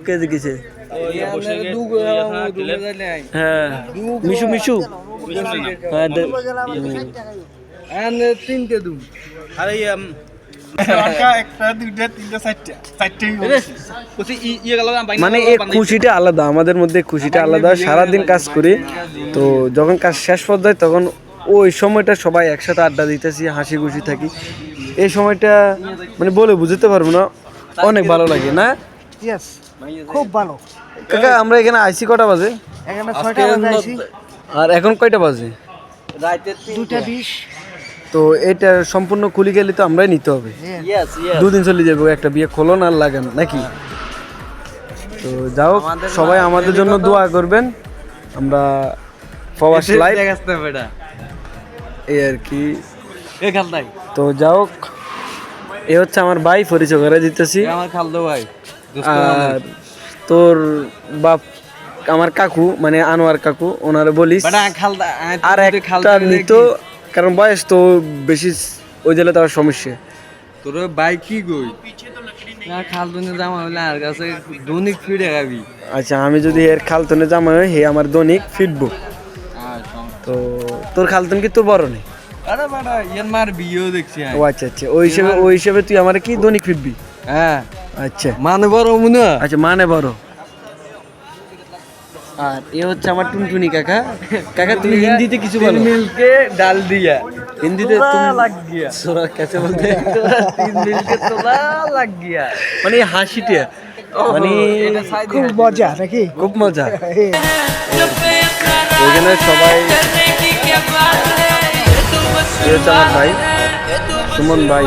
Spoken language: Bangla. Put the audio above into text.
কেজি কিসে হ্যাঁ মিশু মিশু হ্যাঁ তিনটে দুম আরে মানে এই খুশিটা আলাদা, আমাদের মধ্যে খুশিটা আলাদা। সারাদিন কাজ করি, তো যখন কাজ শেষ পর্যায়ে তখন ওই সময়টা সবাই একসাথে আড্ডা দিতেছি, হাসি খুশি থাকি। এই সময়টা মানে বলে বুঝতে পারবো না, অনেক ভালো লাগে না? খুব ভালো কাকা আমরা এখানে আইসি কটা বাজে? এখানে 6টা বাজে আইছি, আর এখন কয়টা বাজে? রাতে 2:20। তো এটা সম্পূর্ণ খুলি গেলে তো আমরাই নিতে হবে। দুদিন চলে যাবো, একটা বিয়ে খোলন আর লাগান নাকি? তো যাও, সবাই আমাদের জন্য দোয়া করবেন। আমরা প্রবাস লাইভ এই আর কি। তো যাও, এ হচ্ছে আমার ভাই, পরিচয় করে দিতেছি। আমার খালদো ভাই। আর তোর বাপ আমার কাকু, মানে আনোয়ার কাকু, ওনারে বলিস। আর একটা নিত, কারণ বয়স তো বেশি, ওই জেলে তো সমস্যা। তোর বাইক কি গই না খালদনে জামা হইলে আর কাছে দৈনিক ফিরে গাবি। আচ্ছা, আমি যদি এর খালতনে জামা হয়, হে আমার দৈনিক ফিটবো। তো তোর খালতন কি তোর বড় নেই? আরে বাড়া ইয়ার মার বিয়েও দেখছি। ও আচ্ছা আচ্ছা, ওই হিসেবে তুই আমার কি দৈনিক ফিটবি? হ্যাঁ আচ্ছা মানে বড় মনে। আচ্ছা মানে বড়। আর এ হচ্ছে আমার টুনটুনি কাকা। কাকা তুমি হিন্দিতে কিছু বলো। মিলকে ডাল দিয়া হিন্দিতে তুমি লাগ গিয়া সোরা কেসে বলতে? তিন মিলকে তোলা লাগ গিয়া, মানে হাসিটা মানে খুব মজা নাকি? খুব মজা। এখানে সবাই, এ হচ্ছে আমার ভাই সুমন ভাই।